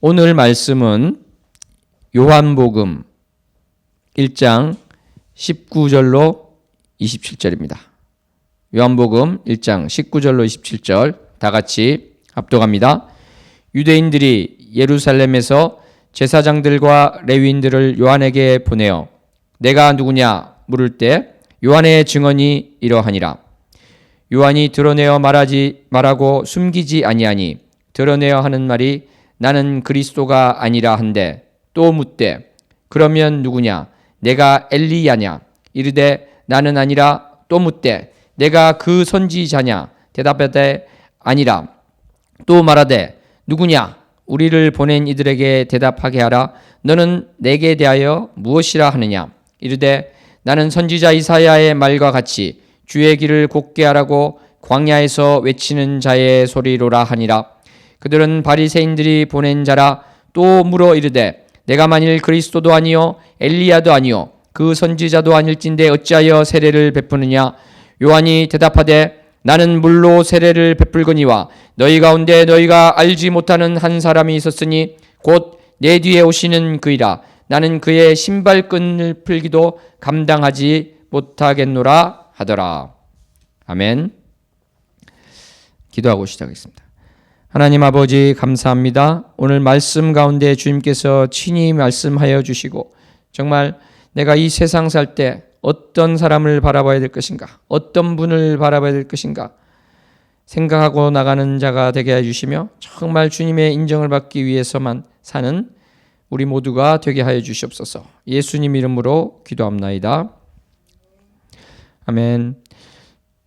오늘 말씀은 요한복음 1장 19절로 27절입니다. 요한복음 1장 19절로 27절 다 같이 합독합니다. 유대인들이 예루살렘에서 제사장들과 레위인들을 요한에게 보내어 내가 누구냐 물을 때 요한의 증언이 이러하니라. 요한이 드러내어 말하고 숨기지 아니하니 드러내어 하는 말이 나는 그리스도가 아니라 한데 또 묻되 그러면 누구냐 내가 엘리야냐 이르되 나는 아니라 또 묻되 내가 그 선지자냐 대답하되 아니라 또 말하되 누구냐 우리를 보낸 이들에게 대답하게 하라. 너는 내게 대하여 무엇이라 하느냐 이르되 나는 선지자 이사야의 말과 같이 주의 길을 곧게 하라고 광야에서 외치는 자의 소리로라 하니라. 그들은 바리새인들이 보낸 자라. 또 물어 이르되 내가 만일 그리스도도 아니요 엘리야도 아니요 그 선지자도 아닐진데 어찌하여 세례를 베푸느냐. 요한이 대답하되 나는 물로 세례를 베풀거니와 너희 가운데 너희가 알지 못하는 한 사람이 있었으니 곧 내 뒤에 오시는 그이라. 나는 그의 신발끈을 풀기도 감당하지 못하겠노라 하더라. 아멘. 기도하고 시작하겠습니다. 하나님 아버지 감사합니다. 오늘 말씀 가운데 주님께서 친히 말씀하여 주시고 정말 내가 이 세상 살 때 어떤 사람을 바라봐야 될 것인가, 어떤 분을 바라봐야 될 것인가 생각하고 나가는 자가 되게 해주시며 정말 주님의 인정을 받기 위해서만 사는 우리 모두가 되게 하여 주시옵소서. 예수님 이름으로 기도합나이다. 아멘.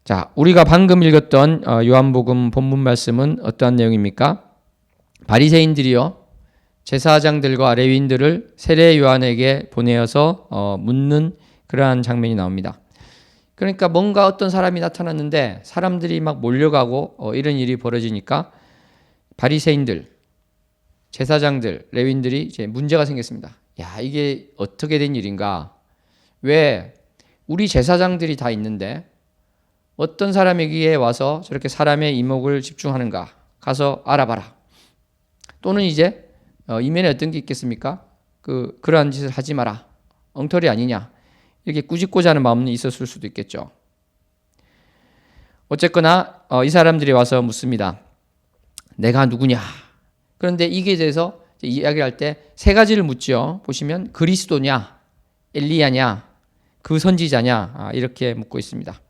자, 우리가 방금 읽었던 요한복음 본문 말씀은 어떠한 내용입니까? 바리새인들이요 제사장들과 레위인들을 세례 요한에게 보내어서 묻는 그러한 장면이 나옵니다. 그러니까 뭔가 어떤 사람이 나타났는데 사람들이 막 몰려가고 이런 일이 벌어지니까 바리새인들, 제사장들, 레위인들이 이제 문제가 생겼습니다. 야, 이게 어떻게 된 일인가? 왜 우리 제사장들이 다 있는데 어떤 사람에게 와서 저렇게 사람의 이목을 집중하는가? 가서 알아봐라. 또는 이제 이면에 어떤 게 있겠습니까? 그러한 짓을 하지 마라. 엉터리 아니냐? 이렇게 꾸짖고자 하는 마음은 있었을 수도 있겠죠. 어쨌거나 이 사람들이 와서 묻습니다. 내가 누구냐? 그런데 이게 대해서 이야기를 할 때 세 가지를 묻죠. 보시면 그리스도냐? 엘리야냐? 그 선지자냐? 이렇게 묻고 있습니다.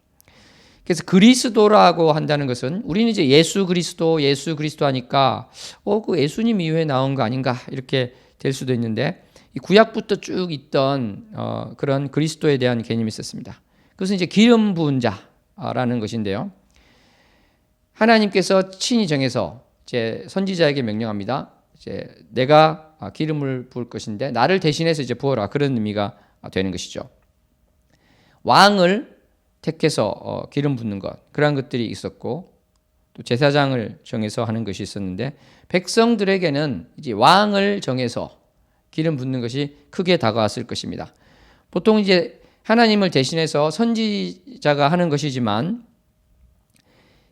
그래서 그리스도라고 한다는 것은 우리는 이제 예수 그리스도 하니까 그 예수님 이후에 나온 거 아닌가 이렇게 될 수도 있는데 이 구약부터 쭉 있던 그런 그리스도에 대한 개념이 있었습니다. 그것은 이제 기름 부은 자라는 것인데요. 하나님께서 친히 정해서 이제 선지자에게 명령합니다. 이제 내가 기름을 부을 것인데 나를 대신해서 이제 부어라 그런 의미가 되는 것이죠. 왕을 택해서 기름 붓는 것 그런 것들이 있었고 또 제사장을 정해서 하는 것이 있었는데 백성들에게는 이제 왕을 정해서 기름 붓는 것이 크게 다가왔을 것입니다. 보통 이제 하나님을 대신해서 선지자가 하는 것이지만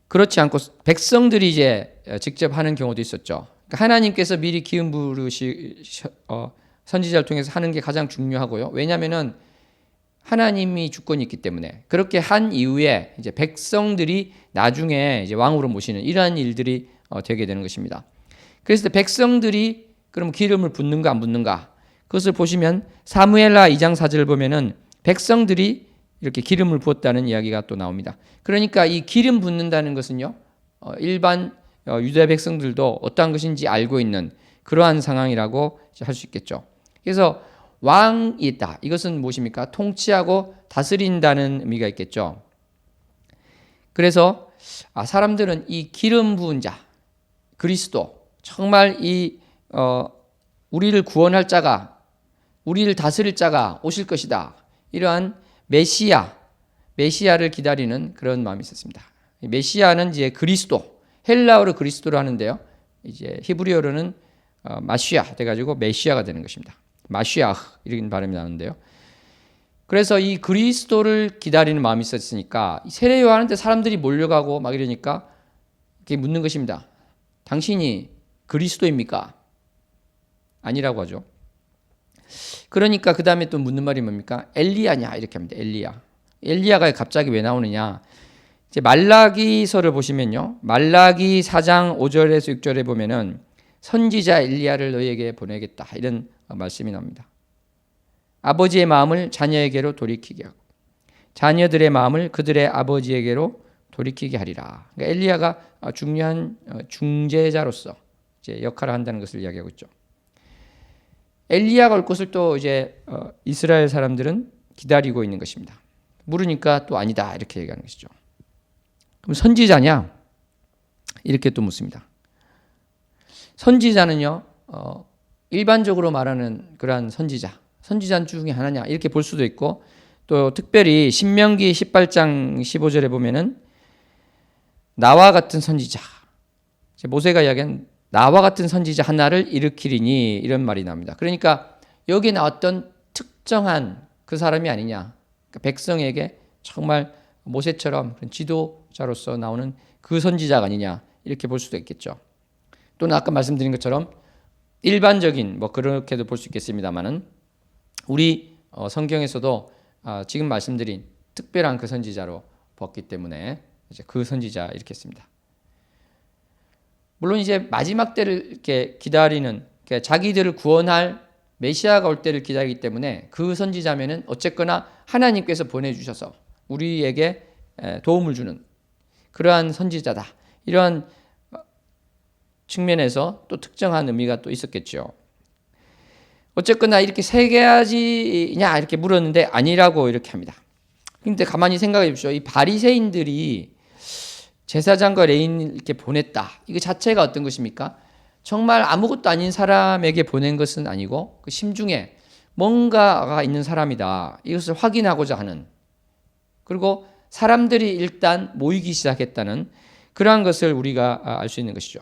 그렇지 않고 백성들이 이제 직접 하는 경우도 있었죠. 그러니까 하나님께서 미리 기름 선지자를 통해서 하는 게 가장 중요하고요. 왜냐하면은 하나님이 주권이 있기 때문에 그렇게 한 이후에 이제 백성들이 나중에 이제 왕으로 모시는 이러한 일들이 되게 되는 것입니다. 그래서 백성들이 그럼 기름을 붓는가 안 붓는가 그것을 보시면 사무엘하 2장 4절을 보면은 백성들이 이렇게 기름을 부었다는 이야기가 또 나옵니다. 그러니까 이 기름 붓는다는 것은요 일반 유대 백성들도 어떠한 것인지 알고 있는 그러한 상황이라고 할 수 있겠죠. 그래서 왕이 있다. 이것은 무엇입니까? 통치하고 다스린다는 의미가 있겠죠. 그래서 사람들은 이 기름 부은 자, 그리스도, 정말 우리를 구원할 자가, 우리를 다스릴 자가 오실 것이다. 이러한 메시아를 기다리는 그런 마음이 있었습니다. 메시아는 이제 그리스도, 헬라어로 그리스도로 하는데요. 이제 히브리어로는 마시아 돼가지고 메시아가 되는 것입니다. 마시아흐 이런 발음이 나는데요. 그래서 이 그리스도를 기다리는 마음이 있었으니까 세례 요한한테 사람들이 몰려가고 막 이러니까 이렇게 묻는 것입니다. 당신이 그리스도입니까? 아니라고 하죠. 그러니까 그 다음에 또 묻는 말이 뭡니까? 엘리야냐 이렇게 합니다. 엘리야. 엘리야가 갑자기 왜 나오느냐? 이제 말라기서를 보시면요, 말라기 4장 5절에서 6절에 보면은 선지자 엘리야를 너희에게 보내겠다 이런 말씀이 나옵니다. 아버지의 마음을 자녀에게로 돌이키게 하고 자녀들의 마음을 그들의 아버지에게로 돌이키게 하리라. 그러니까 엘리야가 중요한 중재자로서 이제 역할을 한다는 것을 이야기하고 있죠. 엘리야가 올 것을 또 이제 이스라엘 사람들은 기다리고 있는 것입니다. 물으니까 또 아니다 이렇게 얘기하는 것이죠. 그럼 선지자냐? 이렇게 또 묻습니다. 선지자는요, 일반적으로 말하는 그러한 선지자 중에 하나냐 이렇게 볼 수도 있고, 또 특별히 신명기 18장 15절에 보면은 나와 같은 선지자, 모세가 이야기한 나와 같은 선지자 하나를 일으키리니 이런 말이 나옵니다. 그러니까 여기 나왔던 특정한 그 사람이 아니냐, 그러니까 백성에게 정말 모세처럼 지도자로서 나오는 그 선지자가 아니냐 이렇게 볼 수도 있겠죠. 또는 아까 말씀드린 것처럼 일반적인 그렇게도 볼 수 있겠습니다만은 우리 성경에서도 지금 말씀드린 특별한 그 선지자로 봤기 때문에 이제 그 선지자 이렇게 했습니다. 물론 이제 마지막 때를 이렇게 기다리는, 그러니까 자기들을 구원할 메시아가 올 때를 기다리기 때문에 그 선지자면은 어쨌거나 하나님께서 보내주셔서 우리에게 도움을 주는 그러한 선지자다. 이러한 측면에서 또 특정한 의미가 또 있었겠죠. 어쨌거나 이렇게 세 가지냐 이렇게 물었는데 아니라고 이렇게 합니다. 근데 가만히 생각해 보십시오. 이 바리새인들이 제사장과 레위인을 이렇게 보냈다. 이거 자체가 어떤 것입니까? 정말 아무것도 아닌 사람에게 보낸 것은 아니고 그 심중에 뭔가가 있는 사람이다. 이것을 확인하고자 하는, 그리고 사람들이 일단 모이기 시작했다는 그러한 것을 우리가 알 수 있는 것이죠.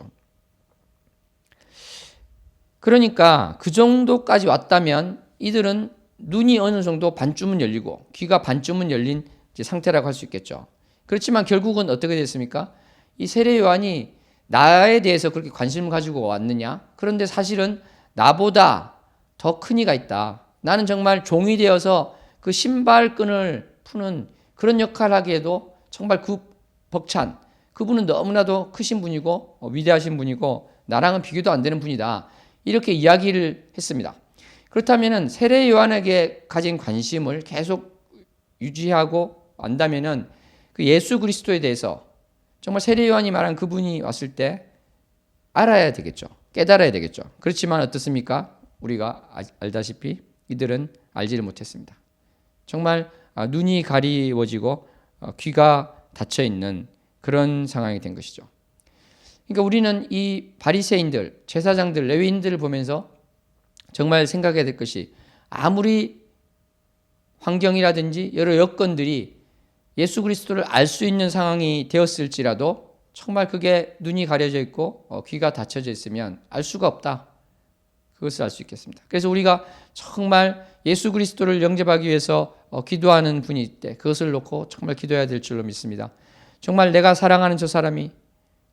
그러니까 그 정도까지 왔다면 이들은 눈이 어느 정도 반쯤은 열리고 귀가 반쯤은 열린 상태라고 할 수 있겠죠. 그렇지만 결국은 어떻게 됐습니까? 이 세례 요한이 나에 대해서 그렇게 관심을 가지고 왔느냐? 그런데 사실은 나보다 더 큰 이가 있다. 나는 정말 종이 되어서 그 신발끈을 푸는 그런 역할을 하기에도 정말 벅찬, 그분은 너무나도 크신 분이고 위대하신 분이고 나랑은 비교도 안 되는 분이다. 이렇게 이야기를 했습니다. 그렇다면 세례 요한에게 가진 관심을 계속 유지하고 안다면은 그 예수 그리스도에 대해서 정말 세례 요한이 말한 그분이 왔을 때 알아야 되겠죠. 깨달아야 되겠죠. 그렇지만 어떻습니까? 우리가 알다시피 이들은 알지를 못했습니다. 정말 눈이 가리워지고 귀가 닫혀 있는 그런 상황이 된 것이죠. 그러니까 우리는 이 바리새인들, 제사장들, 레위인들을 보면서 정말 생각해야 될 것이, 아무리 환경이라든지 여러 여건들이 예수 그리스도를 알 수 있는 상황이 되었을지라도 정말 그게 눈이 가려져 있고 귀가 닫혀져 있으면 알 수가 없다. 그것을 알 수 있겠습니다. 그래서 우리가 정말 예수 그리스도를 영접하기 위해서 기도하는 분이 있대. 그것을 놓고 정말 기도해야 될 줄로 믿습니다. 정말 내가 사랑하는 저 사람이,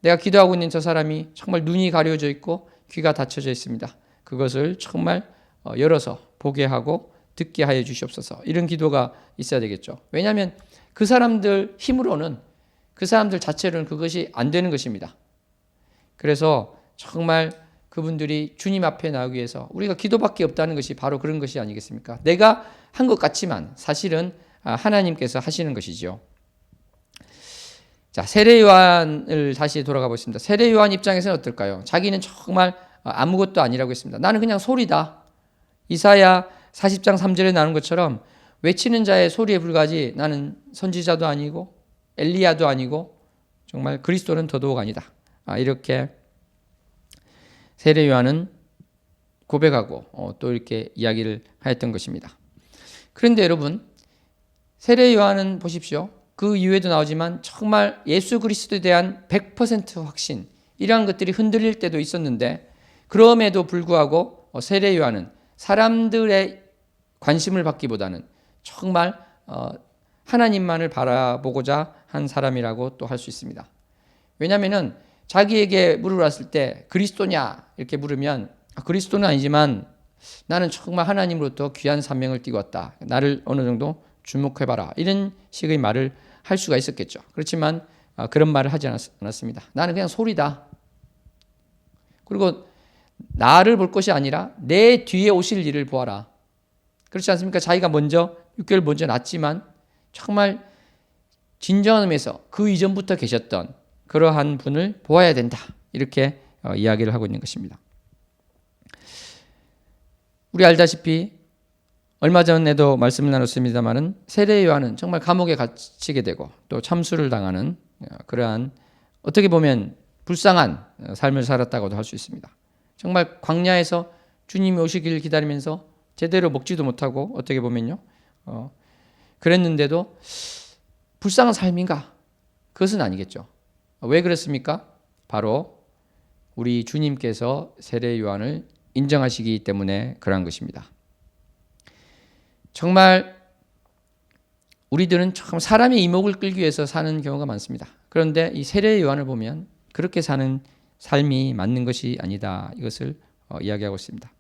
내가 기도하고 있는 저 사람이 정말 눈이 가려져 있고 귀가 닫혀져 있습니다. 그것을 정말 열어서 보게 하고 듣게 하여 주시옵소서. 이런 기도가 있어야 되겠죠. 왜냐하면 그 사람들 힘으로는, 그 사람들 자체로는 그것이 안 되는 것입니다. 그래서 정말 그분들이 주님 앞에 나오기 위해서 우리가 기도밖에 없다는 것이 바로 그런 것이 아니겠습니까? 내가 한 것 같지만 사실은 하나님께서 하시는 것이죠. 자, 세례 요한을 다시 돌아가 보겠습니다. 세례 요한 입장에서는 어떨까요? 자기는 정말 아무것도 아니라고 했습니다. 나는 그냥 소리다. 이사야 40장 3절에 나오는 것처럼 외치는 자의 소리에 불과하지 나는 선지자도 아니고 엘리야도 아니고 정말 그리스도는 더더욱 아니다. 이렇게 세례 요한은 고백하고 또 이렇게 이야기를 하였던 것입니다. 그런데 여러분, 세례 요한은 보십시오. 그 이후에도 나오지만 정말 예수 그리스도에 대한 100% 확신, 이러한 것들이 흔들릴 때도 있었는데 그럼에도 불구하고 세례 요한은 사람들의 관심을 받기보다는 정말 하나님만을 바라보고자 한 사람이라고 또 할 수 있습니다. 왜냐하면 자기에게 물어봤을 때 그리스도냐 이렇게 물으면 그리스도는 아니지만 나는 정말 하나님으로부터 귀한 사명을 띠고 왔다. 나를 어느 정도 주목해봐라. 이런 식의 말을 할 수가 있었겠죠. 그렇지만 그런 말을 하지 않았습니다. 나는 그냥 소리다. 그리고 나를 볼 것이 아니라 내 뒤에 오실 일을 보아라. 그렇지 않습니까? 자기가 먼저 6개월 먼저 났지만 정말 진정한 의미에서 그 이전부터 계셨던 그러한 분을 보아야 된다. 이렇게 이야기를 하고 있는 것입니다. 우리 알다시피 얼마 전에도 말씀을 나눴습니다마는 세례 요한은 정말 감옥에 갇히게 되고 또 참수를 당하는 그러한 어떻게 보면 불쌍한 삶을 살았다고도 할 수 있습니다. 정말 광야에서 주님이 오시길 기다리면서 제대로 먹지도 못하고 어떻게 보면요. 그랬는데도 불쌍한 삶인가? 그것은 아니겠죠. 왜 그렇습니까? 바로 우리 주님께서 세례 요한을 인정하시기 때문에 그러한 것입니다. 정말 우리들은 참 사람의 이목을 끌기 위해서 사는 경우가 많습니다. 그런데 이 세례 요한을 보면 그렇게 사는 삶이 맞는 것이 아니다. 이것을 이야기하고 있습니다.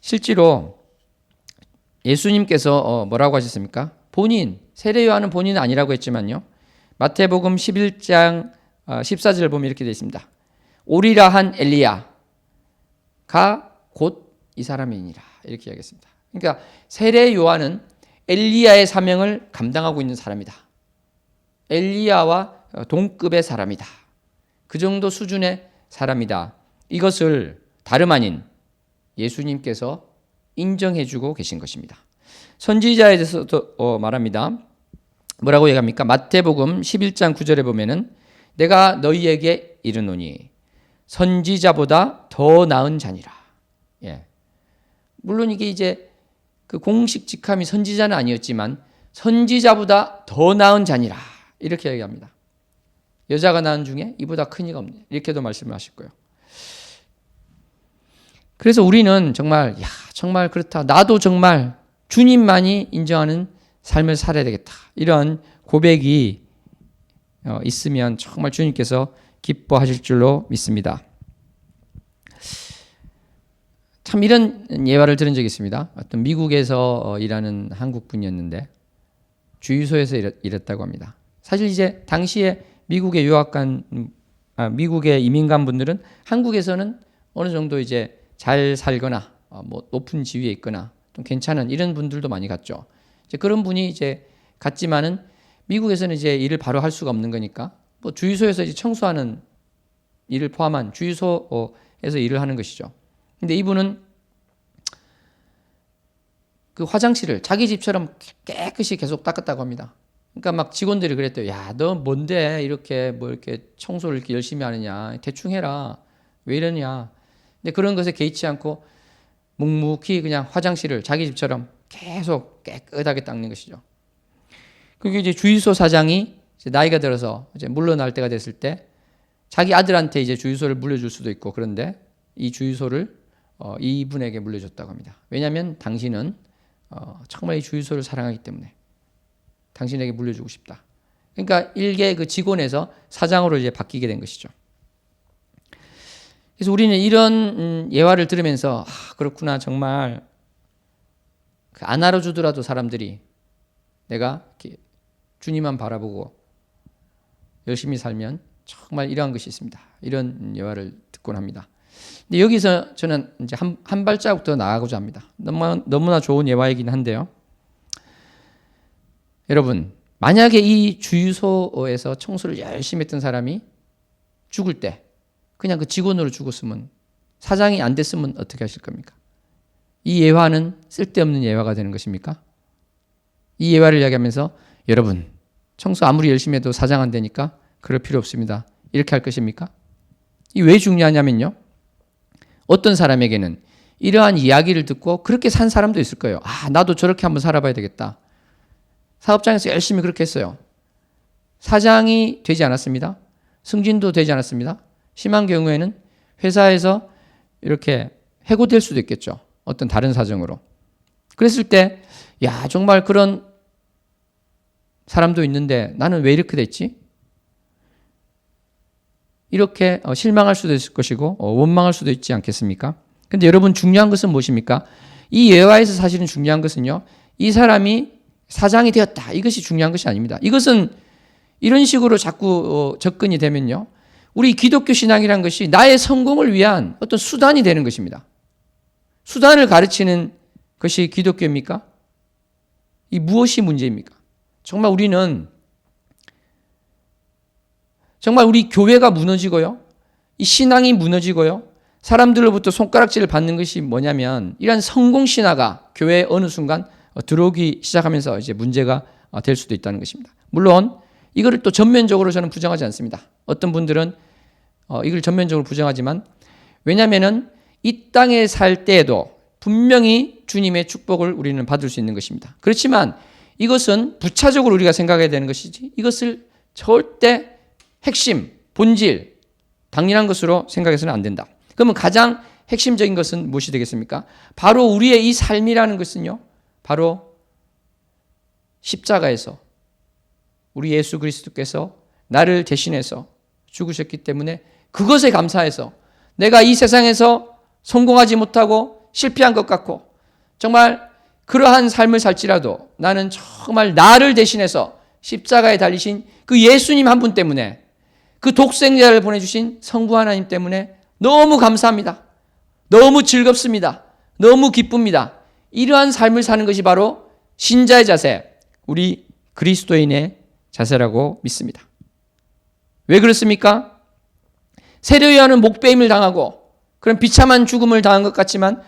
실제로 예수님께서 뭐라고 하셨습니까? 세례 요한은 본인은 아니라고 했지만요. 마태복음 11장 14절 보면 이렇게 되어 있습니다. 오리라 한 엘리야가 곧 이 사람이니라. 이렇게 이야기했습니다. 그러니까 세례 요한은 엘리야의 사명을 감당하고 있는 사람이다. 엘리야와 동급의 사람이다. 그 정도 수준의 사람이다. 이것을 다름 아닌 예수님께서 인정해주고 계신 것입니다. 선지자에 대해서도 말합니다. 뭐라고 얘기합니까? 마태복음 11장 9절에 보면은 내가 너희에게 이르노니 선지자보다 더 나은 자니라. 예. 물론 이게 이제 그 공식 직함이 선지자는 아니었지만 선지자보다 더 나은 자니라. 이렇게 얘기합니다. 여자가 낳은 중에 이보다 큰 이가 없네. 이렇게도 말씀을 하실 거예요. 그래서 우리는 정말 정말 그렇다. 나도 정말 주님만이 인정하는 삶을 살아야 되겠다. 이런 고백이 있으면 정말 주님께서 기뻐하실 줄로 믿습니다. 참 이런 예화를 들은 적이 있습니다. 어떤 미국에서 일하는 한국 분이었는데 주유소에서 일했다고 합니다. 사실 이제 당시에 미국의 미국의 이민간 분들은 한국에서는 어느 정도 이제 잘 살거나 뭐 높은 지위에 있거나 좀 괜찮은 이런 분들도 많이 갔죠. 이제 그런 분이 이제 갔지만은 미국에서는 이제 일을 바로 할 수가 없는 거니까 뭐 주유소에서 이제 청소하는 일을 포함한 주유소에서 일을 하는 것이죠. 근데 이분은 그 화장실을 자기 집처럼 깨끗이 계속 닦았다고 합니다. 그러니까 막 직원들이 그랬대요. 야, 너 뭔데 이렇게 이렇게 청소를 이렇게 열심히 하느냐. 대충 해라. 왜 이러냐. 근데 그런 것에 개의치 않고 묵묵히 그냥 화장실을 자기 집처럼 계속 깨끗하게 닦는 것이죠. 그게 이제 주유소 사장이 이제 나이가 들어서 이제 물러날 때가 됐을 때 자기 아들한테 이제 주유소를 물려줄 수도 있고 그런데 이 주유소를 이분에게 물려줬다고 합니다. 왜냐하면 당신은 정말 이 주유소를 사랑하기 때문에 당신에게 물려주고 싶다. 그러니까 일개 그 직원에서 사장으로 이제 바뀌게 된 것이죠. 그래서 우리는 이런 예화를 들으면서 그렇구나 정말 안 알아주더라도 사람들이 내가 이렇게 주님만 바라보고 열심히 살면 정말 이러한 것이 있습니다. 이런 예화를 듣곤 합니다. 근데 여기서 저는 이제 한 발자국 더 나아가고자 합니다. 너무나 좋은 예화이긴 한데요. 여러분, 만약에 이 주유소에서 청소를 열심히 했던 사람이 죽을 때 그냥 그 직원으로 죽었으면 사장이 안 됐으면 어떻게 하실 겁니까? 이 예화는 쓸데없는 예화가 되는 것입니까? 이 예화를 이야기하면서 여러분, 청소 아무리 열심히 해도 사장 안 되니까 그럴 필요 없습니다. 이렇게 할 것입니까? 이 왜 중요하냐면요. 어떤 사람에게는 이러한 이야기를 듣고 그렇게 산 사람도 있을 거예요. 나도 저렇게 한번 살아봐야 되겠다. 사업장에서 열심히 그렇게 했어요. 사장이 되지 않았습니다. 승진도 되지 않았습니다. 심한 경우에는 회사에서 이렇게 해고될 수도 있겠죠. 어떤 다른 사정으로. 그랬을 때, 정말 그런 사람도 있는데 나는 왜 이렇게 됐지? 이렇게 실망할 수도 있을 것이고 원망할 수도 있지 않겠습니까? 근데 여러분 중요한 것은 무엇입니까? 이 예화에서 사실은 중요한 것은요. 이 사람이 사장이 되었다. 이것이 중요한 것이 아닙니다. 이것은 이런 식으로 자꾸 접근이 되면요. 우리 기독교 신앙이란 것이 나의 성공을 위한 어떤 수단이 되는 것입니다. 수단을 가르치는 것이 기독교입니까? 이 무엇이 문제입니까? 정말 우리 교회가 무너지고요. 이 신앙이 무너지고요. 사람들로부터 손가락질을 받는 것이 뭐냐면 이러한 성공 신화가 교회에 어느 순간 들어오기 시작하면서 이제 문제가 될 수도 있다는 것입니다. 물론 이거를 또 전면적으로 저는 부정하지 않습니다. 어떤 분들은 이걸 전면적으로 부정하지만 왜냐하면은 이 땅에 살 때에도 분명히 주님의 축복을 우리는 받을 수 있는 것입니다. 그렇지만 이것은 부차적으로 우리가 생각해야 되는 것이지 이것을 절대 핵심, 본질, 당연한 것으로 생각해서는 안 된다. 그러면 가장 핵심적인 것은 무엇이 되겠습니까? 바로 우리의 이 삶이라는 것은요. 바로 십자가에서 우리 예수 그리스도께서 나를 대신해서 죽으셨기 때문에 그것에 감사해서 내가 이 세상에서 성공하지 못하고 실패한 것 같고 정말 그러한 삶을 살지라도 나는 정말 나를 대신해서 십자가에 달리신 그 예수님 한 분 때문에 그 독생자를 보내주신 성부 하나님 때문에 너무 감사합니다. 너무 즐겁습니다. 너무 기쁩니다. 이러한 삶을 사는 것이 바로 신자의 자세, 우리 그리스도인의 자세라고 믿습니다. 왜 그렇습니까? 세례요한은 목배임을 당하고 그런 비참한 죽음을 당한 것 같지만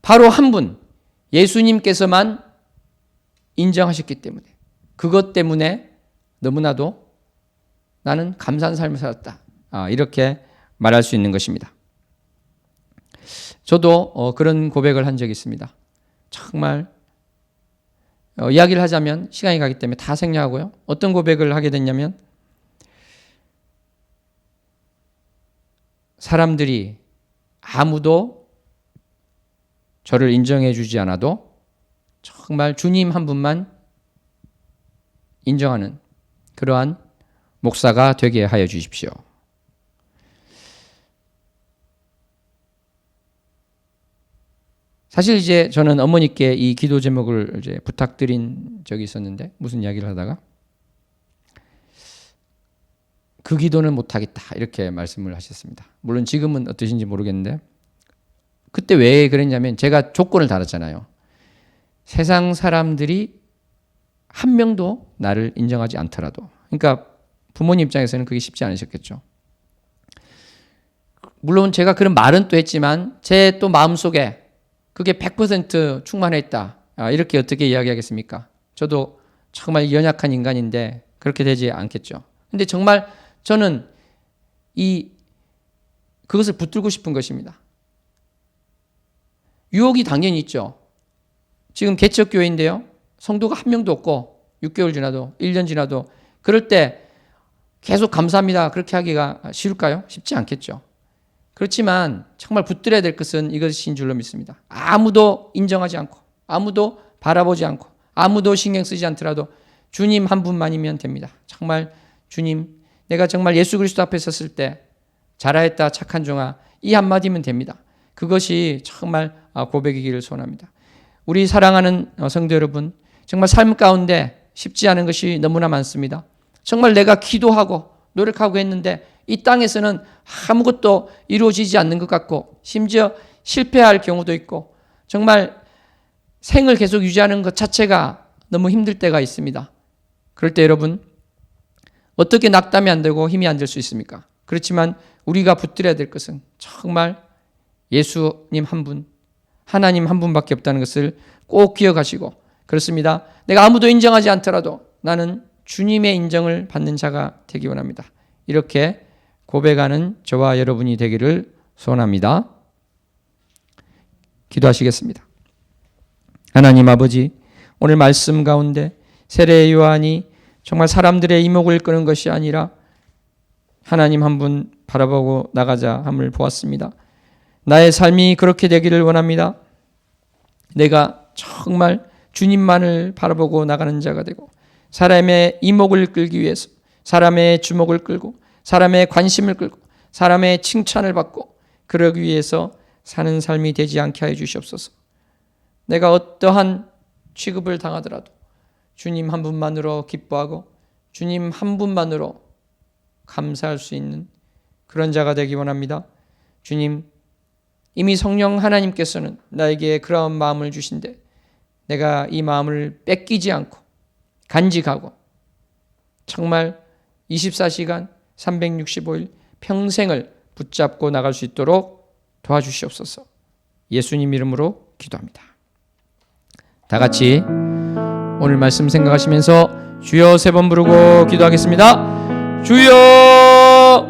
바로 한 분, 예수님께서만 인정하셨기 때문에 그것 때문에 너무나도 나는 감사한 삶을 살았다. 이렇게 말할 수 있는 것입니다. 저도 그런 고백을 한 적이 있습니다. 정말 이야기를 하자면 시간이 가기 때문에 다 생략하고요. 어떤 고백을 하게 됐냐면 사람들이 아무도 저를 인정해 주지 않아도 정말 주님 한 분만 인정하는 그러한 목사가 되게 하여 주십시오. 사실 이제 저는 어머니께 이 기도 제목을 이제 부탁드린 적이 있었는데 무슨 이야기를 하다가 그 기도는 못하겠다 이렇게 말씀을 하셨습니다. 물론 지금은 어떠신지 모르겠는데 그때 왜 그랬냐면 제가 조건을 달았잖아요. 세상 사람들이 한 명도 나를 인정하지 않더라도 그러니까 부모님 입장에서는 그게 쉽지 않으셨겠죠. 물론 제가 그런 말은 또 했지만 제 또 마음속에 그게 100% 충만해 있다. 이렇게 어떻게 이야기하겠습니까? 저도 정말 연약한 인간인데 그렇게 되지 않겠죠. 근데 정말 저는 그것을 붙들고 싶은 것입니다. 유혹이 당연히 있죠. 지금 개척교회인데요. 성도가 한 명도 없고 6개월 지나도 1년 지나도 그럴 때 계속 감사합니다. 그렇게 하기가 쉬울까요? 쉽지 않겠죠. 그렇지만 정말 붙들어야 될 것은 이것인 줄로 믿습니다. 아무도 인정하지 않고 아무도 바라보지 않고 아무도 신경 쓰지 않더라도 주님 한 분만이면 됩니다. 정말 주님 내가 정말 예수 그리스도 앞에 섰을 때 잘하였다 착한 종아 이 한마디면 됩니다. 그것이 정말 고백이기를 소원합니다. 우리 사랑하는 성도 여러분 정말 삶 가운데 쉽지 않은 것이 너무나 많습니다. 정말 내가 기도하고 노력하고 했는데 이 땅에서는 아무것도 이루어지지 않는 것 같고 심지어 실패할 경우도 있고 정말 생을 계속 유지하는 것 자체가 너무 힘들 때가 있습니다. 그럴 때 여러분 어떻게 낙담이 안 되고 힘이 안 들 수 있습니까? 그렇지만 우리가 붙들어야 될 것은 정말 예수님 한 분, 하나님 한 분밖에 없다는 것을 꼭 기억하시고 그렇습니다. 내가 아무도 인정하지 않더라도 나는 주님의 인정을 받는 자가 되기 원합니다. 이렇게 고백하는 저와 여러분이 되기를 소원합니다. 기도하시겠습니다. 하나님 아버지, 오늘 말씀 가운데 세례 요한이 정말 사람들의 이목을 끄는 것이 아니라 하나님 한 분 바라보고 나가자 함을 보았습니다. 나의 삶이 그렇게 되기를 원합니다. 내가 정말 주님만을 바라보고 나가는 자가 되고 사람의 이목을 끌기 위해서 사람의 주목을 끌고 사람의 관심을 끌고 사람의 칭찬을 받고 그러기 위해서 사는 삶이 되지 않게 하여 주시옵소서. 내가 어떠한 취급을 당하더라도 주님 한 분만으로 기뻐하고 주님 한 분만으로 감사할 수 있는 그런 자가 되기 원합니다. 주님, 이미 성령 하나님께서는 나에게 그런 마음을 주신데 내가 이 마음을 뺏기지 않고 간직하고 정말 24시간 365일 평생을 붙잡고 나갈 수 있도록 도와주시옵소서. 예수님 이름으로 기도합니다. 다 같이 오늘 말씀 생각하시면서 주여 3번 부르고 기도하겠습니다. 주여,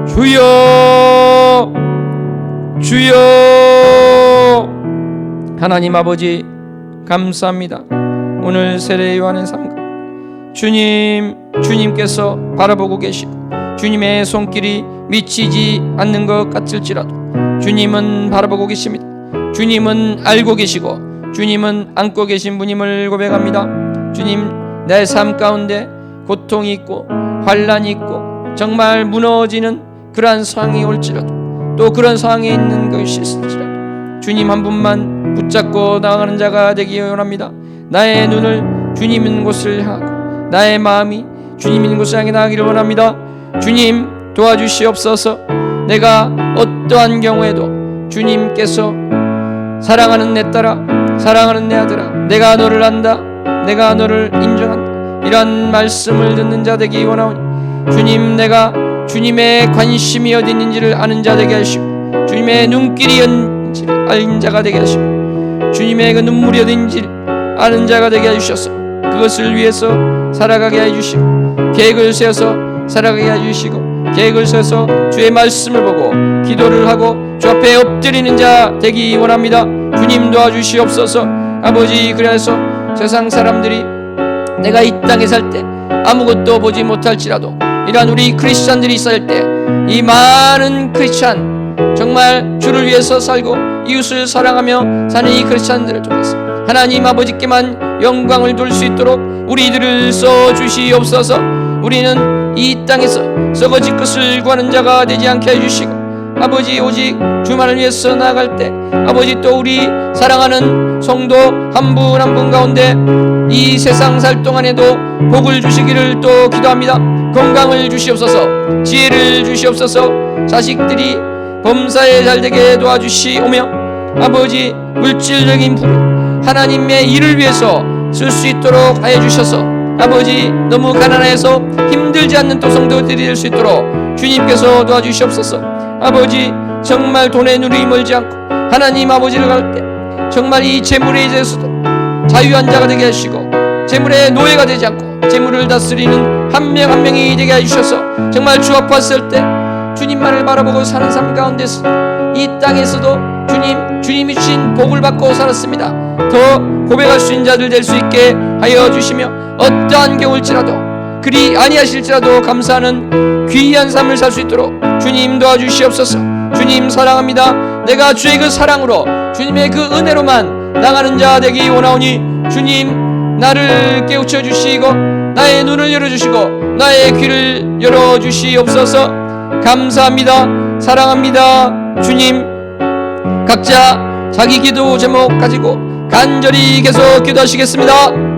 주여, 주여. 하나님 아버지 감사합니다. 오늘 세례 요한의 삶과 주님께서 바라보고 계시고 주님의 손길이 미치지 않는 것 같을지라도 주님은 바라보고 계십니다. 주님은 알고 계시고 주님은 안고 계신 분임을 고백합니다. 주님, 내 삶 가운데 고통이 있고 환난이 있고 정말 무너지는 그러한 상황이 올지라도 또 그런 상황에 있는 것이 있을지라도 주님 한 분만 붙잡고 나아가는 자가 되기 원합니다. 나의 눈을 주님 있는 곳을 향하고 나의 마음이 주님 있는 곳을 향해 나가기를 원합니다. 주님 도와주시옵소서. 내가 어떠한 경우에도 주님께서 사랑하는 내 딸아, 사랑하는 내 아들아, 내가 너를 안다, 내가 너를 인정한다, 이런 말씀을 듣는 자 되기 원하오니 주님, 내가 주님의 관심이 어디 있는지를 아는 자 되게 하시고 주님의 눈길이 어딘지를 아는 자가 되게 하시고 주님의 그 눈물이 어딘지를 아는 자가 되게 해주셔서 그것을 위해서 살아가게 해주시고 계획을 세워서 살아가게 해주시고 계획을 세워서 주의 말씀을 보고 기도를 하고 주 앞에 엎드리는 자 되기 원합니다. 주님 도와주시옵소서. 아버지, 그래서 세상 사람들이 내가 이 땅에 살 때 아무것도 보지 못할지라도 이러한 우리 크리스찬들이 살 때 이 많은 크리스찬 정말 주를 위해서 살고 이웃을 사랑하며 사는 이 크리스찬들을 통해서 하나님 아버지께만 영광을 돌 수 있도록 우리들을 써주시옵소서. 우리는 이 땅에서 썩어질 것을 구하는 자가 되지 않게 해주시고 아버지, 오직 주만을 위해서 나아갈 때 아버지, 또 우리 사랑하는 성도 한 분 한 분 가운데 이 세상 살 동안에도 복을 주시기를 또 기도합니다. 건강을 주시옵소서. 지혜를 주시옵소서. 자식들이 범사에 잘되게 도와주시오며 아버지, 물질적인 부를 하나님의 일을 위해서 쓸 수 있도록 하여 주셔서 아버지, 너무 가난해서 힘들지 않는 또 성도들이 될 수 있도록 주님께서 도와주시옵소서. 아버지, 정말 돈에 눈이 멀지 않고 하나님 아버지를 갈 때 정말 이 재물에 대해서도 자유한 자가 되게 하시고 재물의 노예가 되지 않고 재물을 다스리는 한 명 한 명이 되게 해주셔서 정말 주 앞에 왔을 때 주님만을 바라보고 사는 삶 가운데서 이 땅에서도 주님이 주신 복을 받고 살았습니다. 더 고백할 수 있는 자들 될 수 있게 하여 주시며 어떠한 경우일지라도 그리 아니하실지라도 감사하는 귀한 삶을 살 수 있도록 주님 도와주시옵소서. 주님 사랑합니다. 내가 주의 그 사랑으로 주님의 그 은혜로만 나가는 자 되기 원하오니 주님, 나를 깨우쳐 주시고 나의 눈을 열어주시고 나의 귀를 열어주시옵소서. 감사합니다. 사랑합니다. 주님, 각자 자기 기도 제목 가지고 간절히 계속 기도하시겠습니다.